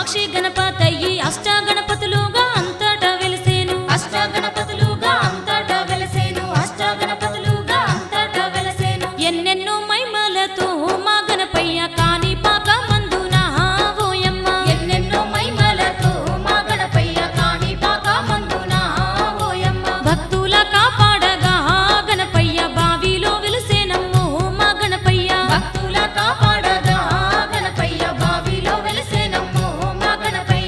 కామాక్షి గణపతయ్యి అష్టగణపతులుగా అంతటా వెలిసేను అష్టగణపతులుగా అంతటా వెలిసేను అష్టగణపతులుగా అంతటా వెలిసేను ఎన్నెన్నో మైమలతో మా గణపయ్య కాని పాక మందున ఓయమ్మ ఎన్నెన్నో మైమలతో మా గణపయ్య కాని పాక మందున ఓయమ్మ భక్తుల కాపాడగా గణపయ్య బావిలో వెలిసేనమ్మో మా గణపయ్య భక్తుల కాపాడగా గణపయ్య బావిలో వెలిసేనమ్మో మా గణపయ్య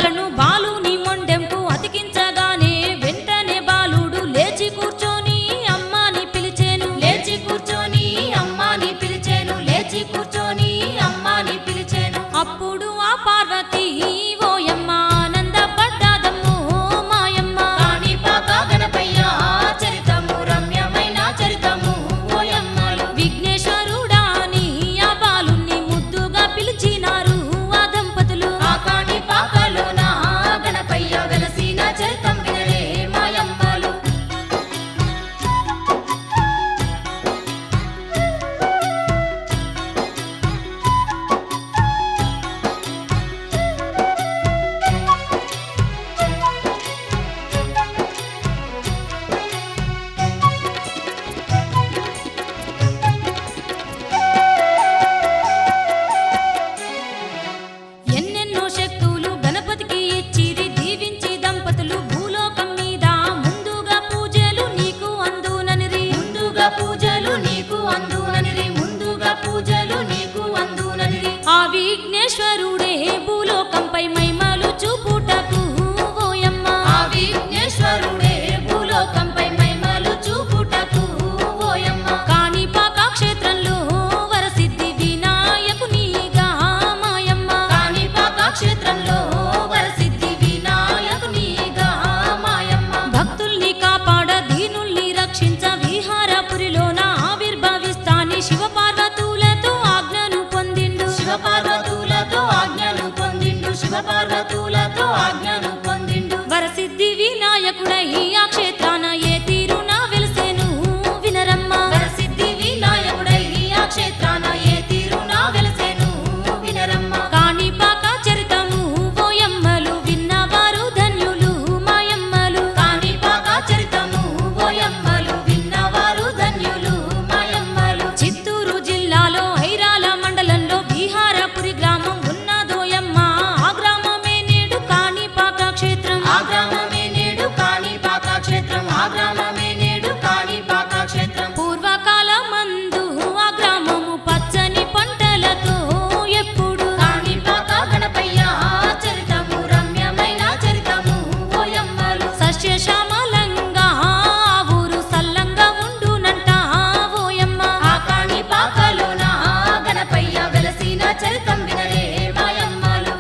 పాలను బాలుని మొండెంకు అతికించగానే వెంటనే బాలుడు లేచి కూర్చొని అమ్మాని పిలిచేను. లేచి కూర్చొని అమ్మాని పిలిచేను. లేచి కూర్చొని అమ్మాని పిలిచేను. అప్పుడు ఆ పార్వతి ఓయమ్మ ఆనందపడ్డాదమ్మో మాయమ్మ. కాణిపాక గణపయ్య చరితము రమ్యమైన చరితము ఓయమ్మలు. విఘ్నేశ్వరుడా అని ఆ బాలుణ్ణి ముద్దుగా పిలిచినారు ఆ దంపతులు. ఆ కాణిపాకలోన గణపయ్య వెలసిన చరితం వినలే మాయమ్మలు. ఎన్నెన్నో శక్తులు గణపతికి ఇచ్చిరి దీవించి దంపతులు భూలోకం మీద ముందుగా పూజలు నీకు అందుననిరి. ముందుగా పూజలు నీకు అందుననిరి. ముందుగా పూజలు నీకు అందుననిరి. ఆ విఘ్నేశ్వరుడే భూలోకంపై మహిమలు చూపుటకు ఓయమ్మ. ఆ విఘ్నేశ్వరుడే భూలోకంపై మహిమలు చూపుటకు ఓయమ్మ. కాణిపాక క్షేత్రంలో వరసిద్ధి వినాయకునిగా మాయమ్మ. కాణిపాక క్షేత్రంలో వరసిద్ధి వినాయకునిగా మాయమ్మ. భక్తుల్ని కాపాడ దీనుల్ని రక్షించ విహారపురిలోన ఆవిర్భవిస్తాని శివపార్వతులతో ఆజ్ఞను పొందిండు. శివపార్వతులతో ఆజ్ఞను పొందిండు. శివపార్వతులతో ఆజ్ఞను పొందిండు. వరసిద్ధి వినాయకుడై ఆ క్షేత్రాన ఏ తీరున వెలిసేను వినరమ్మ. వరసిద్ధి వినాయకుడై ఆ క్షేత్రాన ఏ తీరున వెలిసేను వినరమ్మ. కాణిపాక చరితము ఓయమ్మలు విన్నవారు ధన్యులు మాయమ్మలు. కాణిపాక చరితము ఓయమ్మలు విన్నవారు ధన్యులు మాయమ్మలు. చిత్తూరు జిల్లాలో ఐరాల మండలంలో విహారపురి గ్రామం ఉన్నదోయమ్మ. ఆ గ్రామమే నేడు కాణిపాక క్షేత్రం. ఆ గ్రామమే నేడు కాణిపాక క్షేత్రం. ఆ గ్రామమే నేడు కాణిపాక క్షేత్రం. పూర్వకాలమందు ఆ గ్రామము పచ్చని పంటలతో ఎప్పుడు కాణిపాక గణపయ్య చరితము రమ్యమైన చరితము ఓయమ్మలు. సస్యశ్యామలంగా ఆ ఊరు సల్లంగా ఉండునంట ఓయమ్మ. ఆ కాణిపాకలోన గణపయ్య వెలసిన చరితం వినలే మాయమ్మలు.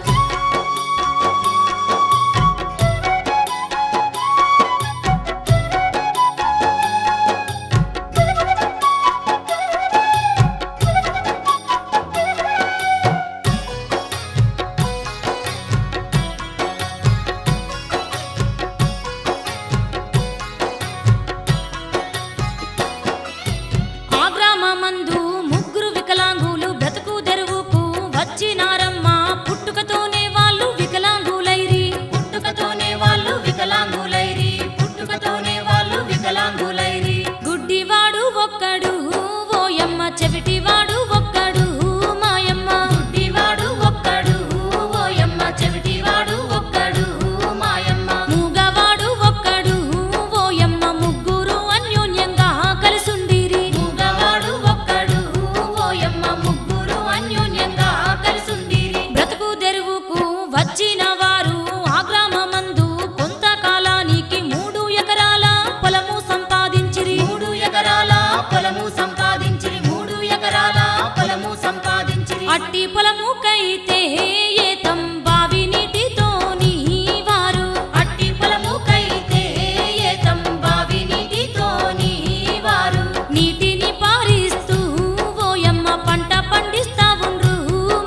ఆ గ్రామమందు ముగ్గురు వికలాంగులు బ్రతుకు తెరువుకు వచ్చినారమ్మ. పుట్టుకతోనే వాళ్ళు వికలాంగులైరి. పుట్టుకతోనే వాళ్ళు వికలాంగులైరి. పుట్టుకతోనే వాళ్ళు వికలాంగులైరి. గుడ్డివాడు ఒక్కడు ఓయమ్మ. చెవిటివాడు ఒక్కడు మాయమ్మ. గుడ్డివాడు ఒక్కడు ఓయమ్మ. చెవిటివాడు ఒక్కడు మాయమ్మ. మూగవాడు ఒక్కడు ఓయమ్మ. ముగ్గురు అన్యోన్యంగా కలిసుండిరి. మూగవాడు ఒక్కడు ఓయమ్మ. ముగ్గురు అన్యోన్యంగా కలిసుండిరి. బ్రతుకు తెరువుకు వచ్చిన వారు ఆ గ్రామమందు కొంతకాలానికి 3 ఎకరాల పొలము సంపాదించిరి. 3 ఎకరాల పొలము సంపాదించిరి. 3 ఎకరాల పొలము సంపాదించిరి. అట్టి పొలముకైతే ఏతం బావి నీటితోని వారు. అట్టి పొలముకైతే ఏతం బావి నీటితోని వారు. నీటిని పారిస్తూ ఓయమ్మ పంట పండిస్తా ఉండ్రు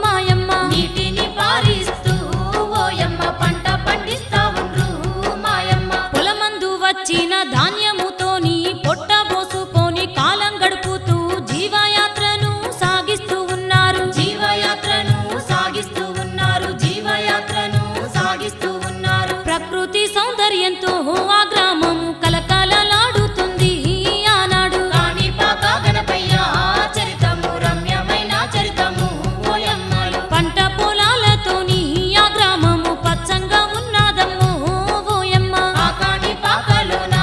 మాయమ్మ. నీటిని పారిస్తూ ఓయమ్మ పంట పండిస్తా ఉండ్రు మాయమ్మ. పొలమందు వచ్చిన ధాన్యముతోని పొట్ట పోసుకొని కాలం గడుపుతూ జీవయాత్రను సాగిస్తూ ఉన్నారు. జీవయాత్రను సాగిస్తూ ఉన్నారు. జీవయాత్రను సాగిస్తూ ఉన్నారు. ప్రకృతి సౌందర్యంతో ఆ గ్రామము కలకలలాడుతుంది ఆనాడు. కాణిపాక గణపయ్య చరితము రమ్యమైన చరితము ఓయమ్మలు. పంట పొలాలతోని ఆ గ్రామము పచ్చంగా ఉన్నదమ్మో ఓయమ్మ. ఆ కాణిపాకలోన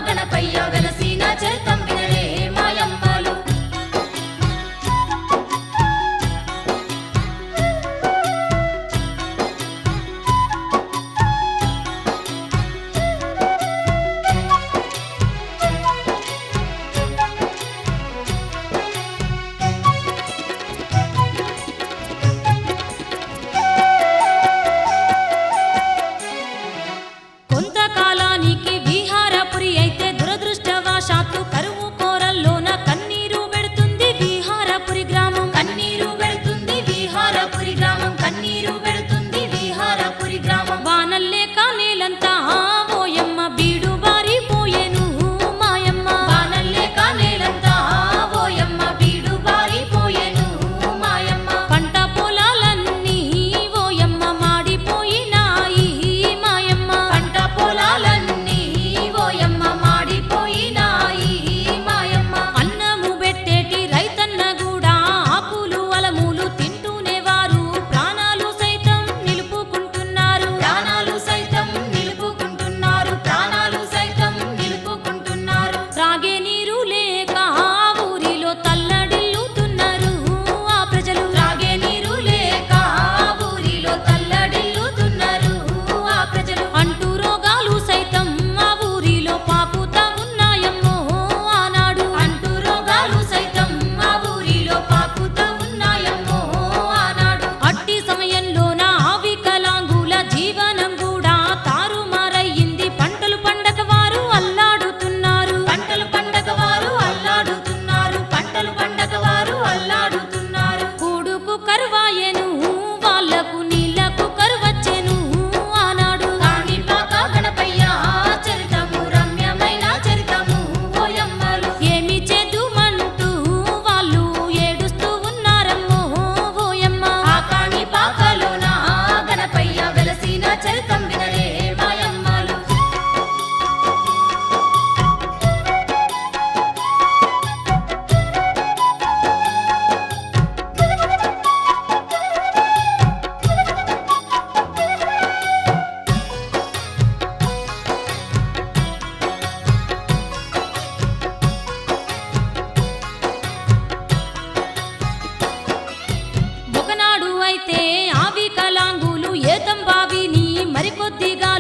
గణపయ్య వెలసిన చరితం వినలే మాయమ్మలు.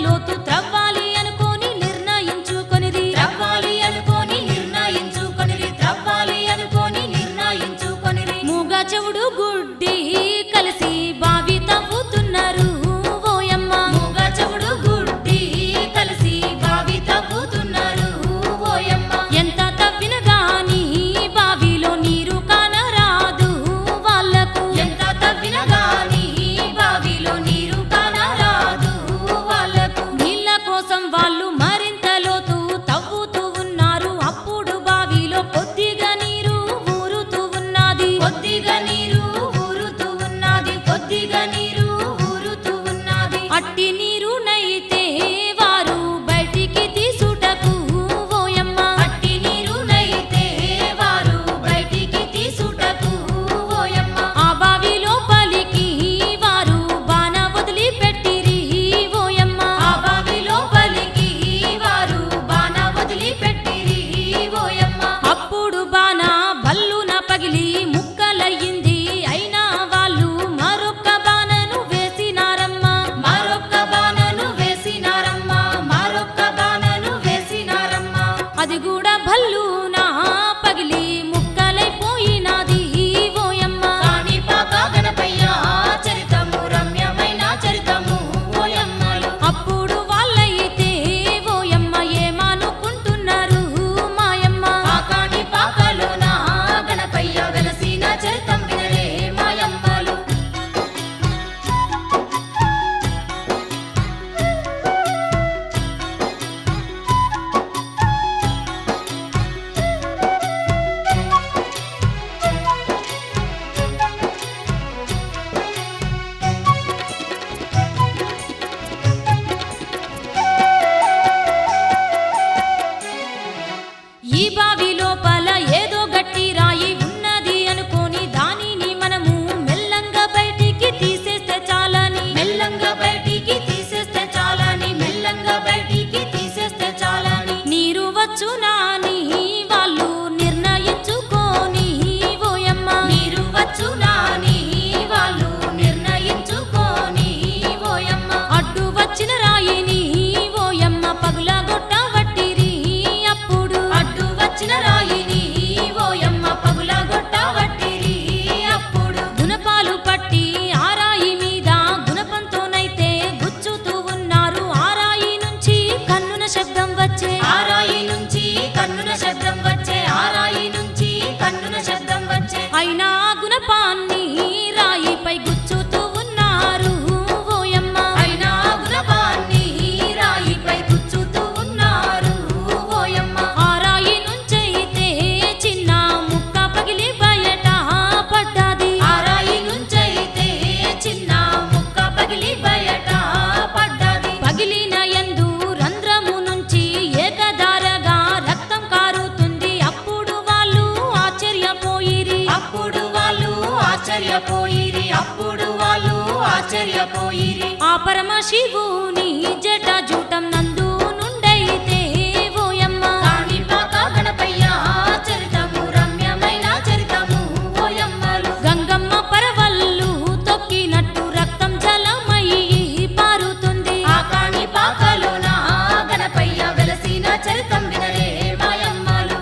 లోతు త్రవ్వాలి అనుకోని నిర్ణయించుకొనిరి త్రవ్వాలి అనుకోని నిర్ణయించుకొనిరి త్రవ్వాలి అనుకోని నిర్ణయించుకొనిరి మూగ చెవుడు గుడ్డి కలిసి బావి తవ్వుతున్నారు ఓయమ్మ మూగ చెవుడు గుడ్డి కలిసి బావి తవ్వుతున్నారు ఓయమ్మ ఎంత తవ్విన గాని బావిలో నీరు కానరాదు వాళ్ళకు ఎంత తవ్విన గాని బావిలో నీరు కానరాదు వాళ్ళకు నీళ్ళ కోసం వాళ్ళు మరింత లోతు తవ్వుతూ ఉన్నారు అప్పుడు బావిలో కొద్దిగా నీరు ఊరుతూ ఉన్నది కొద్దిగా నీరు ఊరుతూ ఉన్నది కొద్దిగా నీరు ఊరుతూ ఉన్నది అట్టి నీరునైతే వారు బయటికి తీసుటకు ఓయమ్మ అట్టి నీరునైతే వారు బయటికి తీసుటకు ఓయమ్మ ఆ బావి లోపలికి వారు బాణ వదిలి పెట్టిరి ఓయమ్మ ఆ బావి లోపలికి వారు బాణ వదిలి పెట్టిరి ఓయమ్మ అప్పుడు బాణ బల్లున పగిలి ముక్కలయ్యింది అయినా వాళ్ళు మరొక్క బాణను వేసినారమ్మ మరొక్క బాణను వేసినారమ్మ మరొక్క బాణను వేసినారమ్మ అది కూడా భల్లున పగిలి ముక్కలైపోయినది ఓయమ్మ కాణిపాక గణపయ్య చరితము రమ్యమైన చరితము ఓయమ్మలు అప్పుడు వాళ్ళైతే ఓయమ్మ ఏమనుకుంటున్నారు మాయమ్మ ఆ కాణిపాకలోన గణపయ్య వెలసిన చరితం వినలే మాయమ్మలు ఈ బావి లోపల ఏదో గట్టి రాయి ఉన్నది అనుకోని దానిని మనము మెల్లంగా బయటికి తీసేస్తే చాలని మెల్లంగా బయటికి తీసేస్తే చాలని మెల్లంగా బయటికి తీసేస్తే చాలని నీరు వచ్చునాని వాళ్ళు నిర్ణయించుకోని ఓయమ్మ నీరు వచ్చునాని వాళ్ళు నిర్ణయించుకోని ఓయమ్మ అడ్డు వచ్చిన రాయిని ఓయమ్మ పగులగొట్టవట్టిరి అప్పుడు అడ్డు వచ్చిన రాయిని ఓయమ్మ పగులగొట్టవట్టిరి అప్పుడు గుణపాలు పట్టి ఆ రాయి మీద గుణపంతోనైతే గుచ్చుతూ ఉన్నారు ఆ రాయి నుంచి కన్నున శబ్దం వచ్చే ఆ రాయి నుంచి కన్నున శబ్దం వచ్చే ఆ రాయి నుంచి కన్నున శబ్దం వచ్చే అయినా ఆ గుణపాన్ని రాయిపై గుచ్చుతూ ఉన్నారు ఓయమ్మ అయినా ఆ గుణపాన్ని రాయిపై గుచ్చుతూ ఉన్నారు ఓయమ్మ ఆ రాయి నుంచైతే చిన్న ముక్క పగిలి బయట పడ్డది ఆ రాయి నుంచైతే చిన్న ముక్క పగిలి బయట పడ్డది పగిలిన యందు రంధ్రము నుంచి ఏకధారగా రక్తం కారుతుంది అప్పుడు వాళ్ళు ఆశ్చర్యపోయిరి అప్పుడు వాళ్ళు ఆశ్చర్యపోయిరి అప్పుడు వాళ్ళు ఆశ్చర్యపోయిరి ఆ పరమశివుని జటాజూటం నందు నుండైతే ఓయమ్మ కాణిపాక గణపయ్య చరితము రమ్యమైన చరితము ఓయమ్మలు గంగమ్మ పరవళ్ళు తొక్కినట్టు రక్తం జలమయ్యి పారుతుంది ఆ కాణిపాకలోన గణపయ్య వెలసిన చరితం వినలే మాయమ్మలు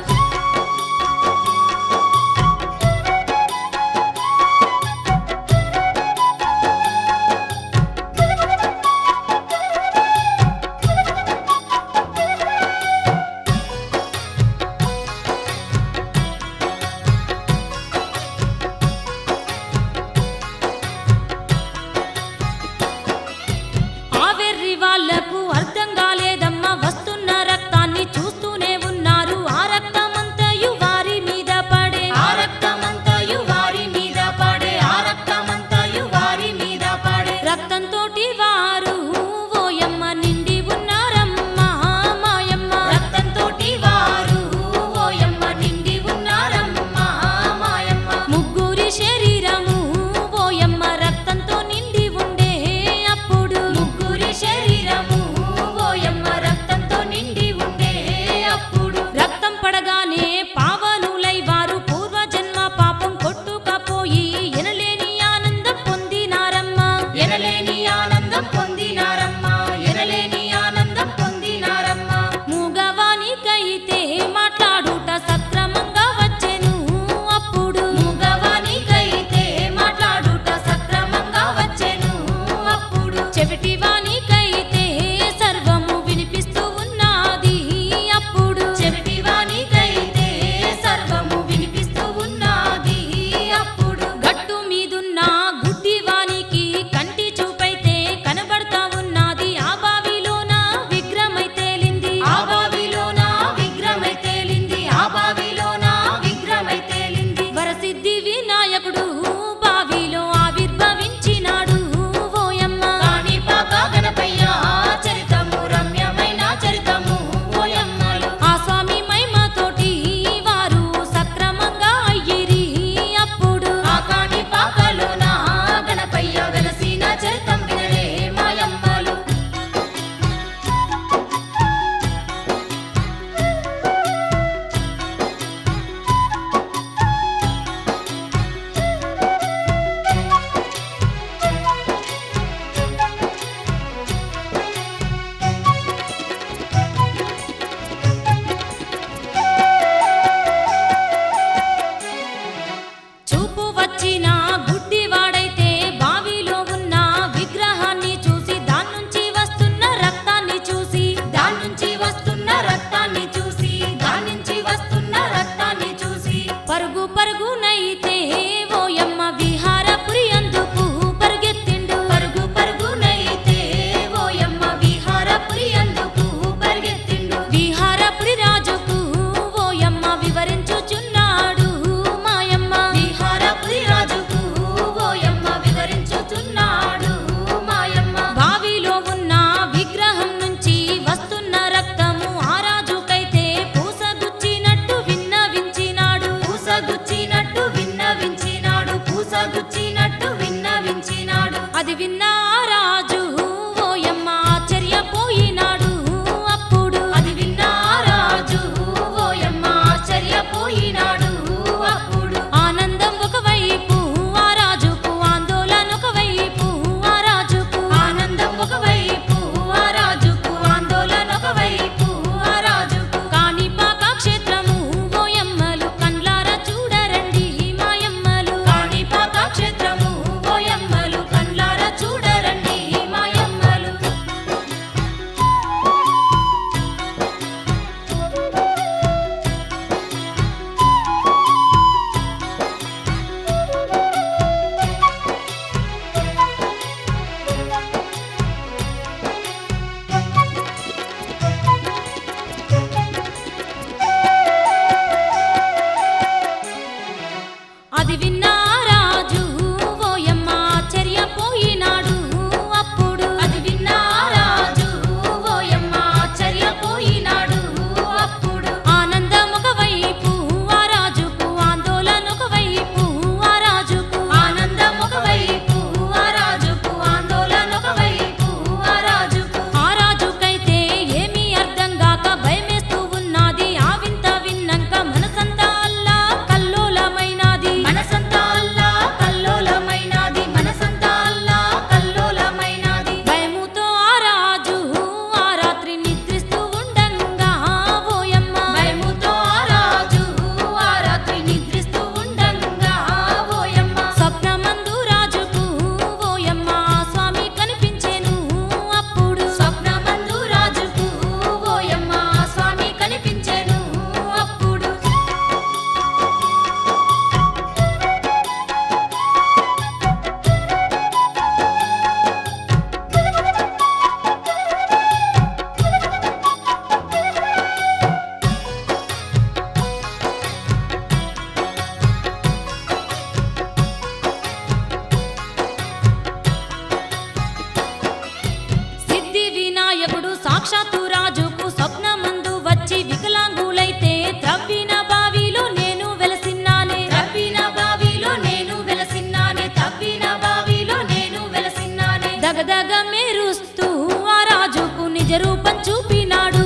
సాక్షాత్తు రాజుకు స్వప్నమందు వచ్చి వికలాంగులైతే త్రవ్విన బావిలో నేను వెలసిన్నానే త్రవ్విన బావిలో నేను వెలసిన్నానే తవ్విన బావిలో నేను వెలసిన్నానే దగదగ మెరుస్తూ ఆ రాజుకు నిజ రూపం చూపినాడు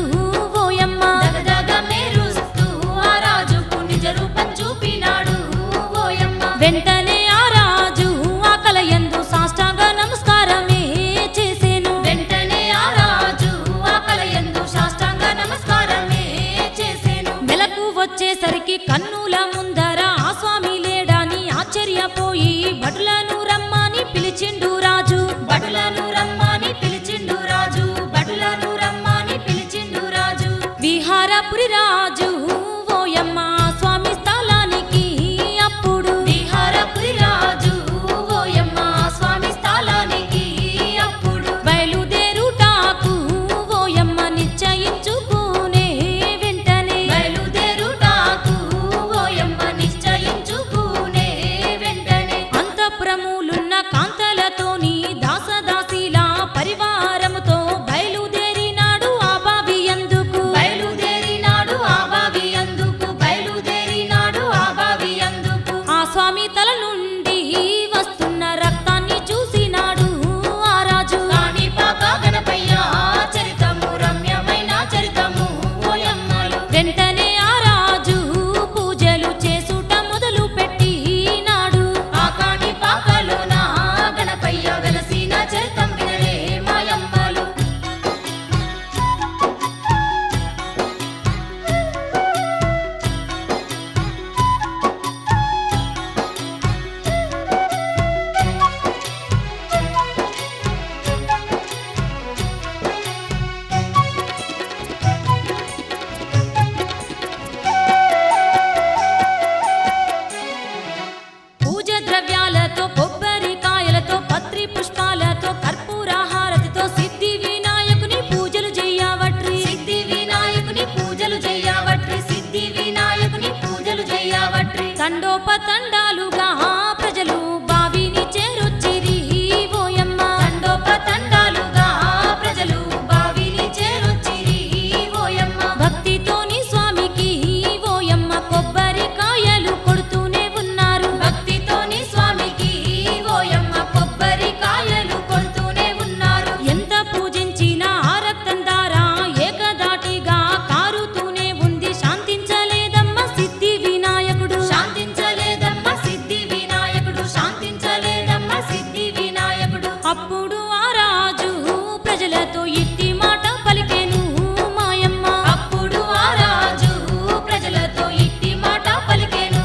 ఓయమ్మ దగదగ మెరుస్తూ ఆ రాజుకు నిజ రూపం చూపినాడు ఓయమ్మ వెంటనే ఆ రాజు ఆ కలయందు సాష్టాంగ నమస్కారమే చేసెను వెంటనే ఆ రాజు ఆ కలయందు సాష్టాంగ నమస్కారమే చేసెను మెలకు వచ్చేసరికి కన్నుల ముందర ఆ స్వామి లేడాని ఆశ్చర్యపోయి భటులను రమ్మని పిలిచిండు రాజు భటులను రమ్మని పిలిచిండు రాజు భటులను రమ్మని పిలిచిండు రాజు విహారపురి రాజు ఓయమ్మ స్వామి స్థలానికి అప్పుడు విహారపురి రాజు ఓయమ్మ స్వామి స్థలానికి అప్పుడు బయలుదేరుటాకు ఓయమ్మ నిశ్చయించుకునే వెంటనే బయలుదేరుటాకు ఓయమ్మ నిశ్చయించుకునే వెంటనే అంతఃపురములున్న కాంతలతోని దాసదాసిలా పరివారముతో బయలుదేరినాడు ఆ బావి అందుకు బయలుదేరినాడు ఆ బావి అందుకు బయలుదేరినాడు ఆ బావి అందుకు ఆ స్వామి తల నుండి వస్తున్న రక్తాన్ని చూసినాడు ఆ రాజు కాణిపాక గణపయ్య చరితము రమ్యమైన చరితము ఓయమ్మలు వెంటనే ఆ రాజు పూజలు చేసుట మొదలు పెట్టినాడు ఆ కాణిపాకలోన గణపయ్య వెలసిన చరితం వినలే మాయమ్మలు పూజ ద్రవ్యాలతో కొబ్బరికాయలతో పత్రి పుష్పాలతో కర్పూర హారతితో సిద్ధి వినాయకుని పూజలు చేయవట్రి సిద్ధి వినాయకుని పూజలు చేయవట్రి సిద్ధి వినాయకుని పూజలు చేయవట్రి తండోపతండాలుగా ప్రజలు బావిని చేరొచ్చిరి ఓయమ్మ తండోపతండాలుగా ప్రజలు బావిని చేరొచ్చిరి ఓయమ్మ భక్తితోని స్వామికి ఓయమ్మ కొబ్బరికాయలు కొడుతూనే ఉన్నారు భక్తితోని స్వామికి ఓయమ్మ కొబ్బరికాయలు కొడుతూనే ఉన్నారు ఎంత పూజించినా ఆ రక్తం దారా ఏకదాటిగా కారుతూనే ఉంది శాంతించలేదమ్మ సిద్ధి వినాయకుడు శాంతించలేదమ్మ సిద్ధి వినాయకుడు శాంతించలేదమ్మ సిద్ధి వినాయకుడు అప్పుడు ఆ రాజు ప్రజలతో ఇట్టి మాట పలికెను మాయమ్మ అప్పుడు ఆ రాజు ప్రజలతో ఇట్టి మాట పలికెను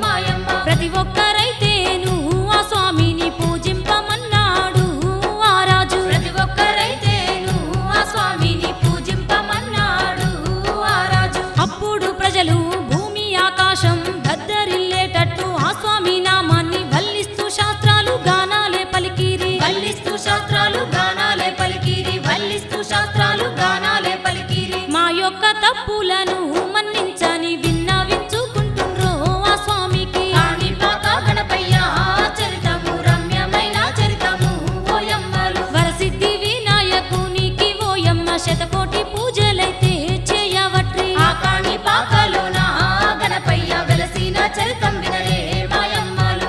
మాయమ్మ ప్రతి ఒక్కరైతేను ఆ స్వామిని పూజింపమన్నాడు ఆ రాజు ప్రతి ఒక్కరైతేను ఆ స్వామిని పూజింపమన్నాడు ఆ రాజు అప్పుడు ప్రజలు భూమి ఆకాశం దద్దరిల్లేటట్టు ఆ స్వామి నామాన్ని వల్లిస్తూ శాస్త్రాలు గానాలే పలికిరి వల్లిస్తూ శాస్త్రాలు గానాలే పలికిరి వల్లిస్తూ శాస్త్రాలు గానాలే పలికిరి మా యొక్క తప్పులను మన్నించని విన్నవించుకుంటుండ్రో ఆ స్వామికి కాణిపాక గణపయ్య చరితము రమ్యమైన చరితము ఓయమ్మలు వరసిద్ధి వినాయకునికి ఓయమ్మ శతకోటి పూజలైతే చేయవట్రి ఆ కాణిపాకలోన గణపయ్య వెలసిన చరితం వినలే మాయమ్మలు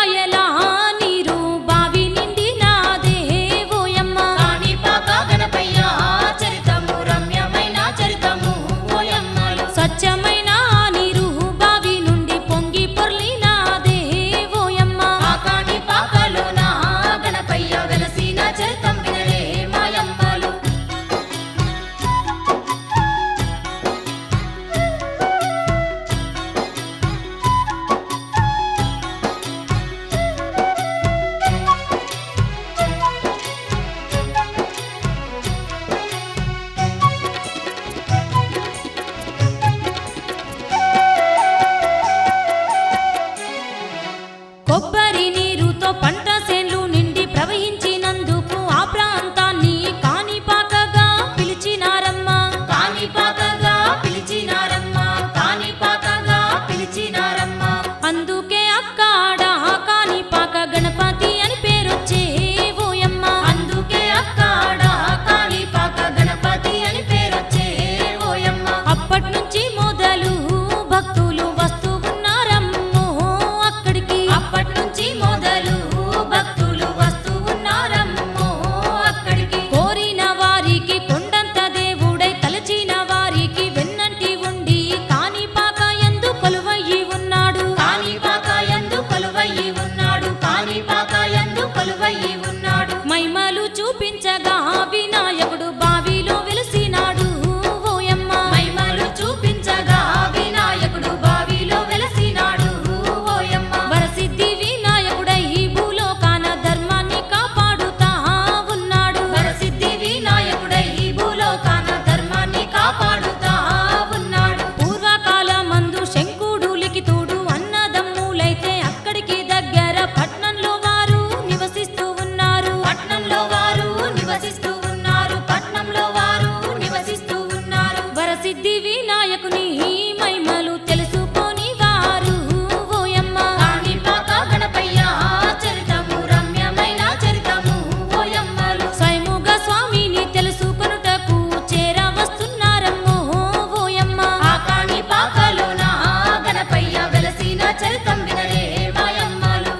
కాయల నీరు బావి నిండినాదే ఓయమ్మ. కాణిపాక గణపయ్య చరితము రమ్యమైన చరితము ఓయమ్మలు. స్వచ్ఛమైన నీరు బావి నుండి పొంగి పొర్లినాదే ఓయమ్మ. ఆ కాణిపాకలోన గణపయ్య వెలసిన చరితం వినరే మాయమ్మలు. కొబ్బరి నీరుతో పంట సేన్లు నిండి ప్రవహించినందుకు ఆ ప్రాంతాన్ని కాణిపాకగా పిలిచినారమ్మ. కాణిపాకగా పిలిచినారమ్మ, కాణిపాకగా పిలిచినారమ్మ. అందుకే అక్కడ కాణిపాక గణపతి అని పేరొచ్చే ఓయమ్మ. అందుకే అక్కడ కాణిపాక గణపతి అని పేరొచ్చే ఓయమ్మ. అప్పట్నుంచి మొదలు భక్తులు వస్తూ ఉన్నారమ్మో అక్కడికి. అప్పట్నుంచి మొదలు భక్తులు వస్తూ ఉన్నారమ్మో అక్కడికి. కోరిన వారికి కొండంత దేవుడై తలచిన వారికి వెన్నంటి ఉండి కాణిపాక యందు కొలువయ్యి ఉన్నాడు. కాణిపాక యందు కొలువయ్యి ఉన్నాడు, కాణిపాక యందు కొలువయ్యి ఉన్నాడు. మైమలు చూపించగా వినాయకుడు బావిలో వెలిసినాడు ఓయమ్మ. మహిమలు చూపించగా వినాయకుడు బావిలో వెలసినాడు ఓయమ్మ. వరసిద్ధి వినాయకుడై భూలోకాన ధర్మాన్ని కాపాడుతా ఉన్నాడు. వరసిద్ధి వినాయకుడై భూలోకాన ధర్మాన్ని కాపాడుతా ఉన్నాడు. పూర్వకాలమందు శంకుడు లిఖితుడు అన్నదమ్ములైతే అక్కడికి దగ్గర పట్నంలో వారు నివసిస్తూ ఉన్నారు. పట్నంలో వారు నివసిస్తూ ఉన్నారు, పట్నంలో వారు నివసిస్తూ ఉన్నారు. వరసిద్ధి వినాయకుని మహిమలు తెలుసుకొని వారు ఓయమ్మ. కాణిపాక గణపయ్య చరితము రమ్యమైన చరితము ఓయమ్మలు. స్వయముగా స్వామిని తెలుసుకొనుటకు చేరవస్తున్నారమ్మో ఓయమ్మ. ఆ కాణిపాకలోన గణపయ్య వెలసిన చరితం వినరే మాయమ్మలు.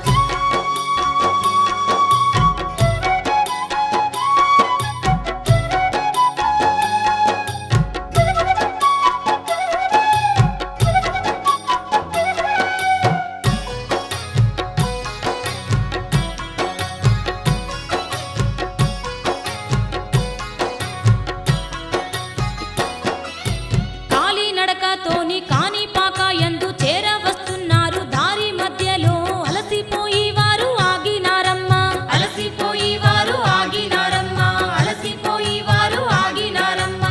కాలినడకతోని కాణిపాక యందు చేరవస్తున్నారు. దారి మధ్యలో అలసిపోయి వారు ఆగినారమ్మ. అలసిపోయి వారు ఆగినారమ్మ, అలసిపోయి వారు ఆగినారమ్మ.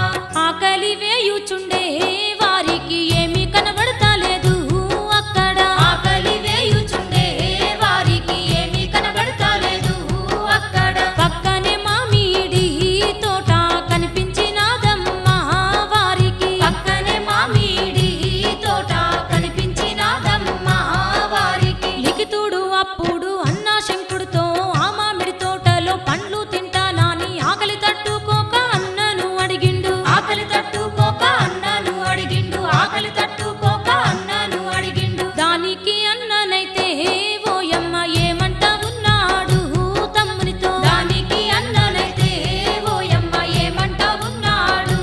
ఆకలి వేయుచుండే వారికి ఏమీ కనబడతలేదు అక్కడ. ఆకలి వేయుచుండే వారికి ఏమీ కనబడతలేదు అక్కడ. పక్కనే మామిడి తోట కనిపించినాదమ్మ వారికి. పక్కనే మామిడి తోట కనిపించినాదమ్మ వారికి. లిఖితుడు అప్పుడు అన్నా శంకుడితో ఆ మామిడి తోటలో పండ్లు తింటానాని ఆకలి తట్టుకోక అన్నను అడిగిండు. ఆకలి తట్టుకోక అన్నను అడిగిండు, ఆకలి తట్టుకోక అన్నను అడిగిండు. దానికి అన్ననైతే ఓయమ్మ ఏమంట ఉన్నాడు తమ్మునితో. దానికి అన్ననైతే ఓయమ్మ ఏమంటా ఉన్నాడు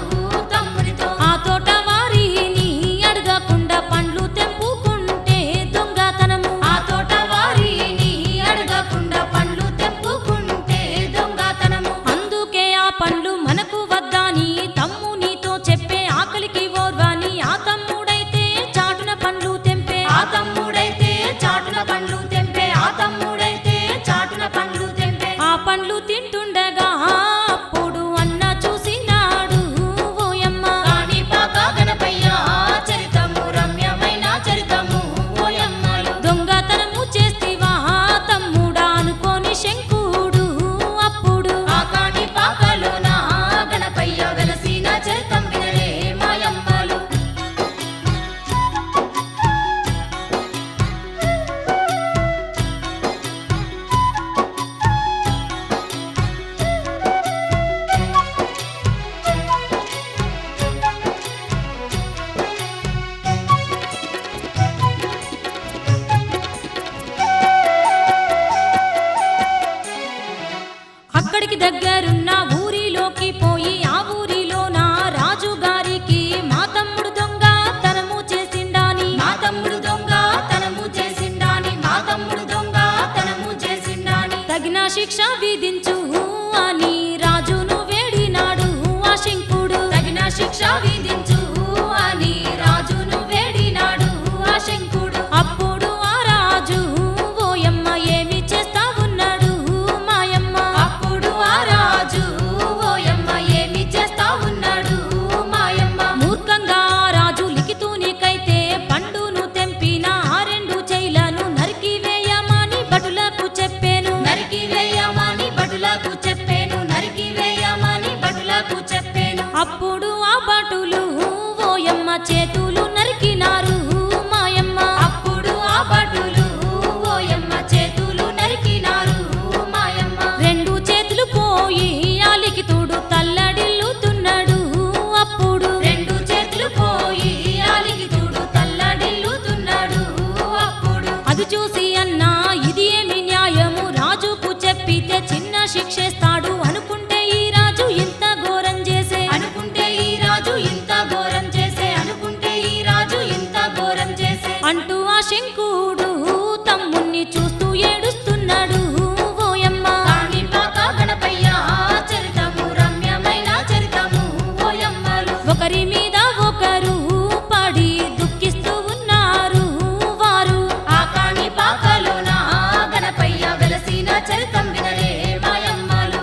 తమ్మునితో. ఆ తోట వారిని అడగకుండా పండ్లు తెంపుకుంటే దొంగతనము. ఆ తోట వారిని అడగకుండా పండ్లు తెంపుకుంటే దొంగతనము. అందుకే ఆ పండ్లు మనకు వద్దని తమ్మునితో చెప్పే ఆకలికి ఓర్వని ఆ తమ్ముడైతే చాటున పండ్లు తెంపే. ఆ తమ్ముడైతే చాటున పండ్లు తెంపే, ఆ తమ్ముడైతే చాటున పండ్లు తెంపే. ఆ పండ్లు తింటుండగా అప్పుడు అన్న చూసినాడు ఓయమ్మ. కాణిపాక గణపయ్య చరితము రమ్యమైన చరితము ఓయమ్మలు. దొంగతనము చేస్తివా తమ్ముడా అనుకోని శంకుడు అప్పుడు. ఆ కాణిపాకలోన గణపయ్య వెలసిన చరితం వినరే మాయమ్మలు. దగ్గరున్న ఊరిలోకి పోయి ఆ ఊరిలోన రాజుగారికి మా తమ్ముడు దొంగ తనము చేసిండాని మా తమ్ముడు దొంగ తనము చేసిండాని మా తమ్ముడు దొంగ తనము చేసిండాని తగిన శిక్ష విధించు అని రాజును వేడినాడు ఆ శంకుడు తగిన శిక్ష విధించు అని రాజును వేడినాడు ఆ శంకుడు అప్పుడు ఆ రాజు ఓయమ్మ ఏమి చేస్తా ఉన్నాడు మాయమ్మ అప్పుడు ఆ రాజు ఓయమ్మ ఏమి చేస్తా ఉన్నాడు మాయమ్మ మూర్ఖంగా రాజు లిఖితూనికైతే పండును తెంపిన ఆ రెండు చెయ్లను నరికి వేయమని భటులకు చెప్పాను నరికి వేయమని భటులకు చెప్పాను నరికి వేయమని భటులకు చెప్పాను అప్పుడు ఆ భటులు ఓయమ్మ చేతులు నరికినారు మాయమ్మ అప్పుడు ఆ భటులు ఓయమ్మ చేతులు నరికినారు మాయమ్మ రెండు చేతులు పోయి ఆ లిఖితుడు తల్లడిల్లుతున్నాడు అప్పుడు రెండు చేతులు పోయి అలిగితుడు తల్లడిల్లుతున్నాడు అప్పుడు అది చూసి అన్నా ఇది ఏమి న్యాయము రాజుకు చెప్పితే చిన్న శిక్షేస్తాడు అనుకుంటే ఈ రాజు ఇంత ఘోరం చేసే అనుకుంటే ఈ రాజు ఇంత ఘోరం చేసే అనుకుంటే ఈ రాజు ఇంత ఘోరం చేసే అంటూ ఆ శంకుడు తమ్ముణ్ణి చూస్తూ ఏడుస్తున్నాడు ఓయమ్మ కాణిపాక గణపయ్య చరితము రమ్యమైన చరితము ఓయమ్మలు ఒకరి మీద ఒకరు పడి దుఃఖిస్తూ ఉన్నారు వారు ఆ కాణిపాకలోన గణపయ్య వెలసిన చరితం వినరే మాయమ్మలు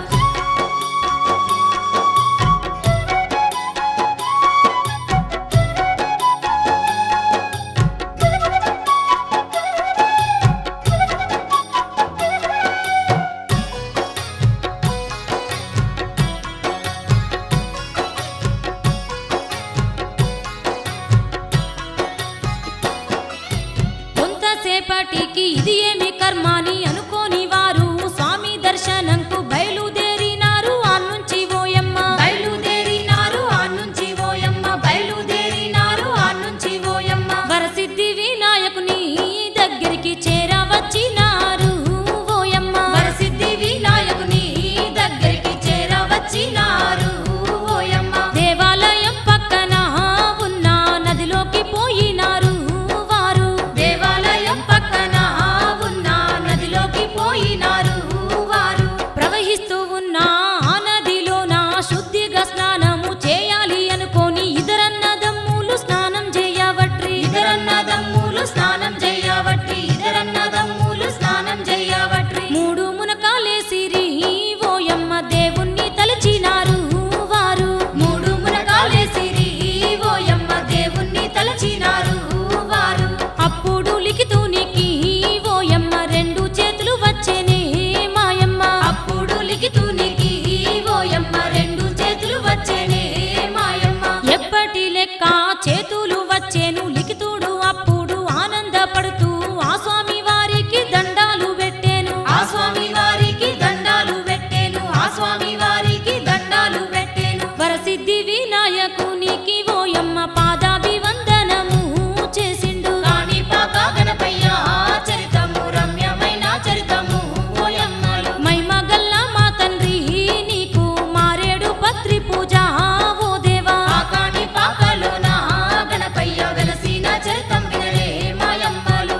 కొంతసేపటికి ఇది ఏమి కర్మాని అనుకోని వారు స్వామి దర్శనంకు బయలుదేరినారు ఆ నుంచి ఓయమ్మ బయలుదేరినారు ఆ నుంచి ఓయమ్మ బయలుదేరినారు ఆ నుంచి ఓయమ్మ వరసిద్ధి వినాయకుని దగ్గరికి చేరవచ్చినారు ఓయమ్మ వరసిద్ధి వినాయకుని దగ్గరికి చేరవచ్చినారు ఓయమ్మ దేవాలయం పక్కన ఉన్న నదిలోకి పోయినారు వారు దేవాలయం పక్కన ఉన్న నదిలోకి పోయినారు వారు ప్రవహిస్తూ ఉన్న ఆ నదిలోన శుద్ధిగా స్నానము చేయాలి అనుకోని ఇద్దరన్నదమ్ములు స్నానం చేయవట్రి ఇద్దరన్నదమ్ములు స్నానం చేయవట్రి ఇద్దరన్నదమ్ములు స్నానం చేయవట్రి మూడు మునకాలేసిరి ఓయమ్మ దేవుణ్ణి తలచినారు వారు మూడు మునకాలేసిరి ఓయమ్మ దేవుణ్ణి తలచినారు వారు అప్పుడు లిఖితూనికి ఓయమ్మ రెండు చేతులు వచ్చేనే మాయమ్మ అప్పుడు లిఖితునికి ఓయమ్మ రెండు చేతులు వచ్చేనే మాయమ్మ ఎప్పటి లెక్క చేతులు వచ్చేను లిఖితుడు అప్పుడు ఆనందపడుతూ ఆ స్వామి వారికి దండాలు పెట్టేను ఆ స్వామి వారికి దండాలు పెట్టేను ఆ స్వామి వారికి దండాలు పెట్టేను వరసిద్ధి వినాయకునికి ఓయమ్మ పాదాభివందనము చేసిండు కాణిపాక గణపయ్య చరితము రమ్యమైన చరితము ఓయమ్మలు మైమగల్ల మా తండ్రి నీకు మారేడు పత్రి పూజ ఓ దేవా ఆ కాణిపాకలోన గణపయ్య వెలసిన చరితం వినరే మాయమ్మలు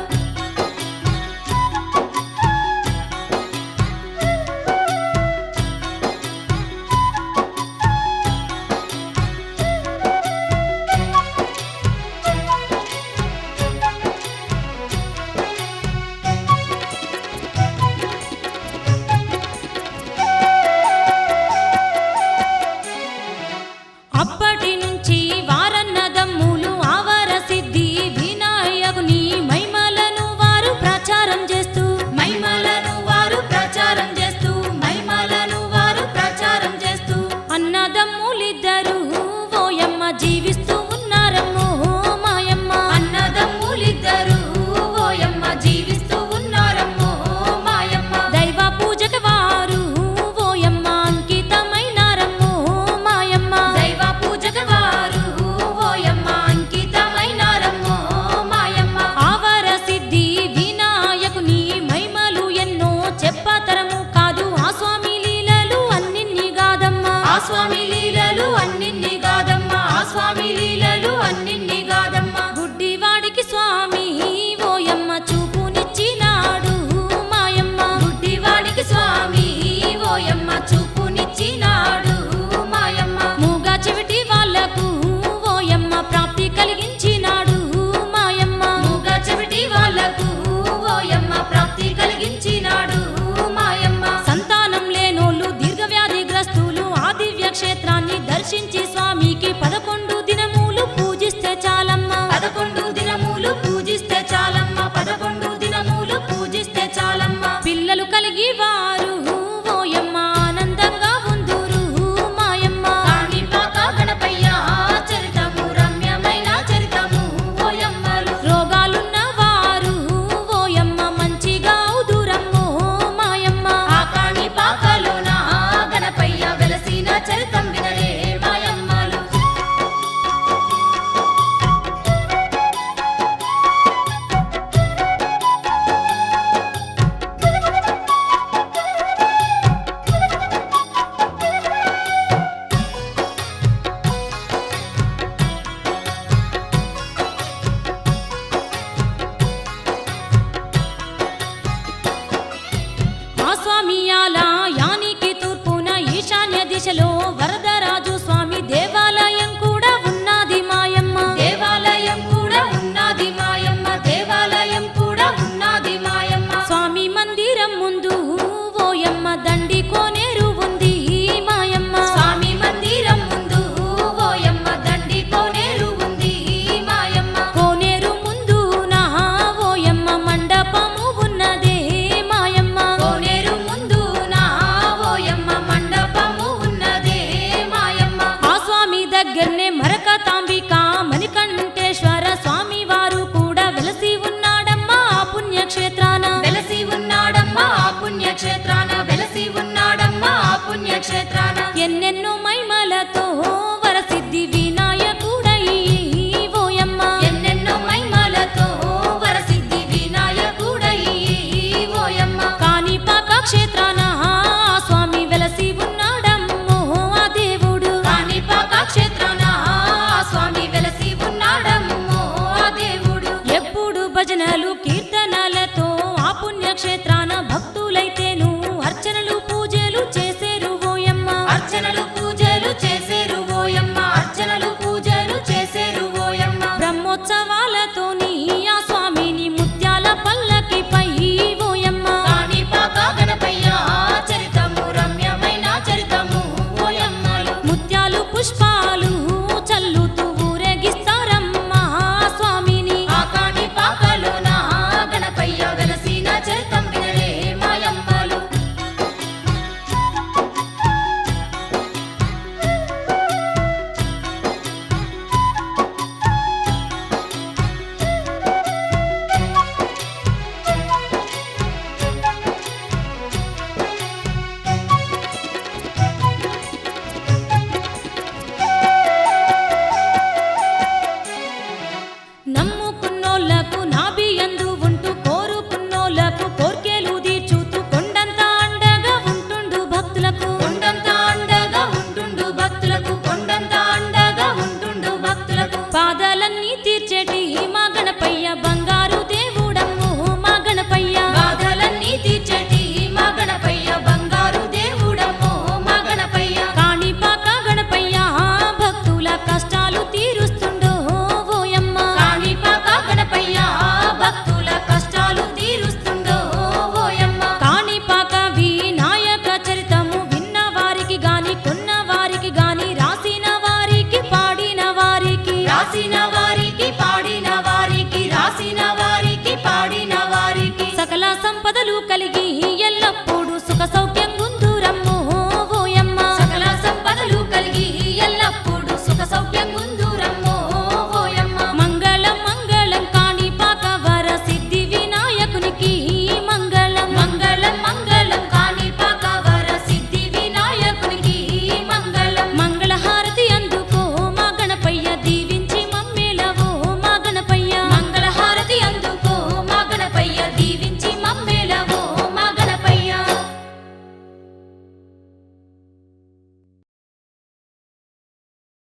చూపు